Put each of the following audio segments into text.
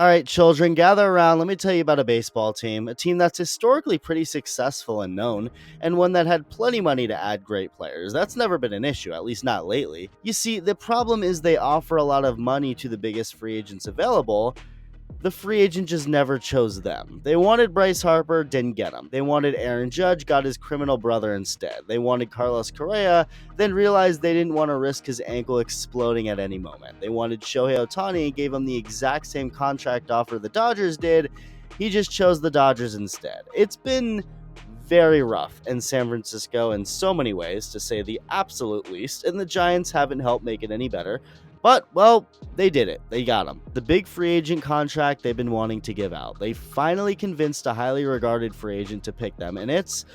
All right, children, gather around. Let me tell you about a baseball team, a team that's historically pretty successful and known, and one that had plenty money to add great players. That's never been an issue, at least not lately. You see, the problem is they offer a lot of money to the biggest free agents available. The free agent just never chose them. They wanted Bryce Harper, didn't get him. They wanted Aaron Judge, got his criminal brother instead. They wanted Carlos Correa, then realized they didn't want to risk his ankle exploding at any moment. They wanted Shohei Ohtani, gave him the exact same contract offer the Dodgers did. He just chose the Dodgers instead. It's been very rough in San Francisco in so many ways, to say the absolute least, and the Giants haven't helped make it any better. But, well, they did it. They got him. The big free agent contract they've been wanting to give out. They finally convinced a highly regarded free agent to pick them, and it's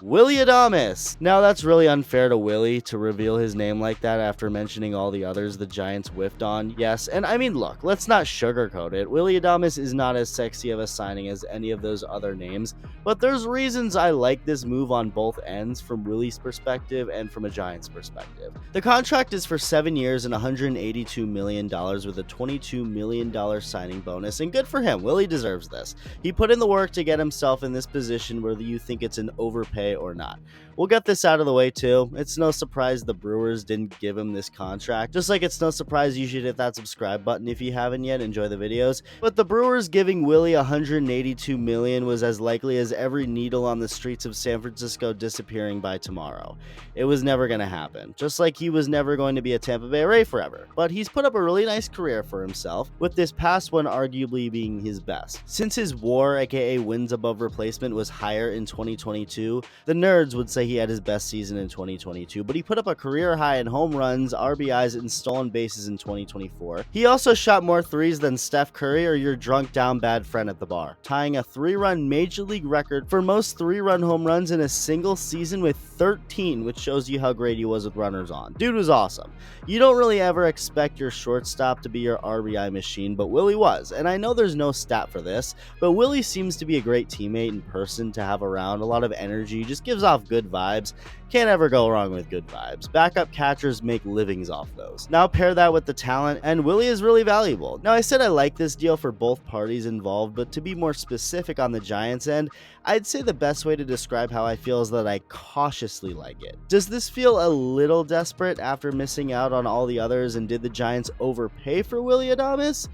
Willy Adames. Now, that's really unfair to Willy to reveal his name like that after mentioning all the others the Giants whiffed on. Yes, and I mean, look, let's not sugarcoat it. Willy Adames is not as sexy of a signing as any of those other names, but there's reasons I like this move on both ends, from Willy's perspective and from a Giants perspective. The contract is for 7 years and $182 million with a $22 million signing bonus, and good for him. Willy deserves this. He put in the work to get himself in this position, whether you think it's an overpay or not. We'll get this out of the way too. It's no surprise the Brewers didn't give him this contract, just like it's no surprise you should hit that subscribe button if you haven't yet. Enjoy the videos. But the Brewers giving Willy $182 million was as likely as every needle on the streets of San Francisco disappearing by tomorrow. It was never going to happen, just like he was never going to be a Tampa Bay Ray forever. But he's put up a really nice career for himself, with this past one arguably being his best. Since his WAR, aka wins above replacement, was higher in 2022, the nerds would say he had his best season in 2022, but he put up a career high in home runs, RBIs, and stolen bases in 2024. He also shot more threes than Steph Curry or your drunk down bad friend at the bar, tying a 3-run major league record for most 3-run home runs in a single season with 13, which shows you how great he was with runners on. Dude was awesome. You don't really ever expect your shortstop to be your RBI machine, but Willy was, and I know there's no stat for this, but Willy seems to be a great teammate in person to have around, a lot of energy, just gives off good vibes. Can't ever go wrong with good vibes. Backup catchers make livings off those. Now pair that with the talent, and Willy is really valuable. Now, I said I like this deal for both parties involved, but to be more specific on the Giants end, I'd say the best way to describe how I feel is that I cautiously like it. Does this feel a little desperate after missing out on all the others, and did the Giants overpay for Willy Adames?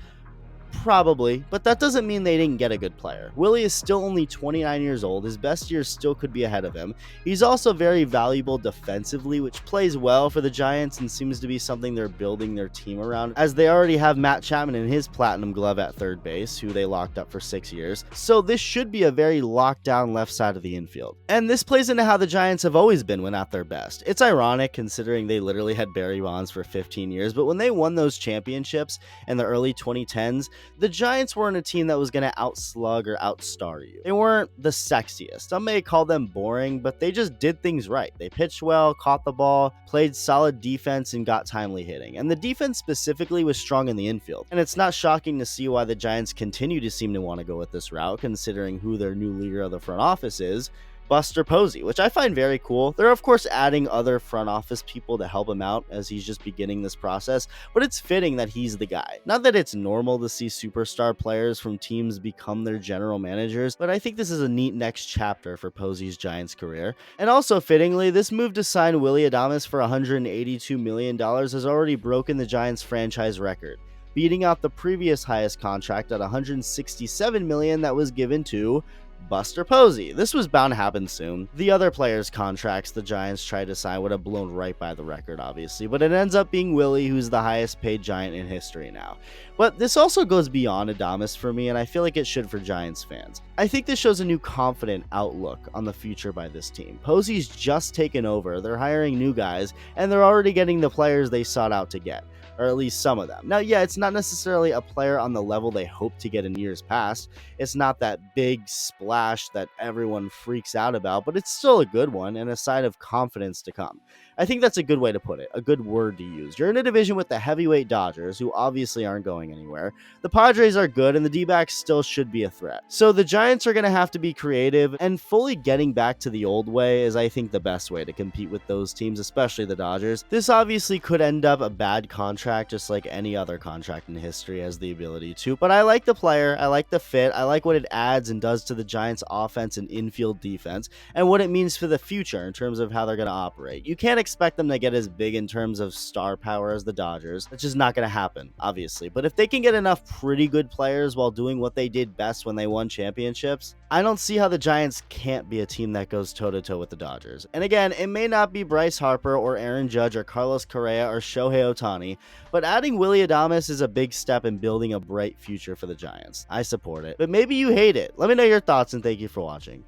Probably, but that doesn't mean they didn't get a good player. Willy is still only 29 years old. His best years still could be ahead of him. He's also very valuable defensively, which plays well for the Giants and seems to be something they're building their team around, as they already have Matt Chapman in his platinum glove at third base, who they locked up for 6 years. So this should be a very locked down left side of the infield. And this plays into how the Giants have always been when at their best. It's ironic considering they literally had Barry Bonds for 15 years, but when they won those championships in the early 2010s, the Giants weren't a team that was going to outslug or outstar you. They weren't the sexiest. Some may call them boring, but they just did things right. They pitched well, caught the ball, played solid defense, and got timely hitting. And the defense specifically was strong in the infield. And it's not shocking to see why the Giants continue to seem to want to go with this route, considering who their new leader of the front office is, Buster Posey, which I find very cool. They're of course adding other front office people to help him out as he's just beginning this process, but it's fitting that he's the guy. Not that it's normal to see superstar players from teams become their general managers, but I think this is a neat next chapter for Posey's Giants career. And also fittingly, this move to sign Willy Adames for $182 million has already broken the Giants franchise record, beating out the previous highest contract at $167 million that was given to Buster Posey. This was bound to happen soon. The other players' contracts the Giants tried to sign would have blown right by the record, obviously, but it ends up being Willy, who's the highest paid Giant in history now. But this also goes beyond Adames for me, and I feel like it should for Giants fans. I think this shows a new confident outlook on the future by this team. Posey's just taken over, they're hiring new guys, and they're already getting the players they sought out to get, or at least some of them. Now, yeah, it's not necessarily a player on the level they hoped to get in years past. It's not that big splash that everyone freaks out about, but it's still a good one and a sign of confidence to come. I think that's a good way to put it, a good word to use. You're in a division with the heavyweight Dodgers, who obviously aren't going anywhere. The Padres are good, and the D-backs still should be a threat. So the Giants are going to have to be creative, and fully getting back to the old way is, I think, the best way to compete with those teams, especially the Dodgers. This obviously could end up a bad contract, just like any other contract in history has the ability to, but I like the player, I like the fit, I like what it adds and does to the Giants' offense and infield defense, and what it means for the future in terms of how they're going to operate. You can't expect them to get as big in terms of star power as the Dodgers. That's just not going to happen, obviously. But if they can get enough pretty good players while doing what they did best when they won championships, I don't see how the Giants can't be a team that goes toe-to-toe with the Dodgers. And again, it may not be Bryce Harper or Aaron Judge or Carlos Correa or Shohei Ohtani, but adding Willy Adames is a big step in building a bright future for the Giants. I support it, but maybe you hate it. Let me know your thoughts, and thank you for watching.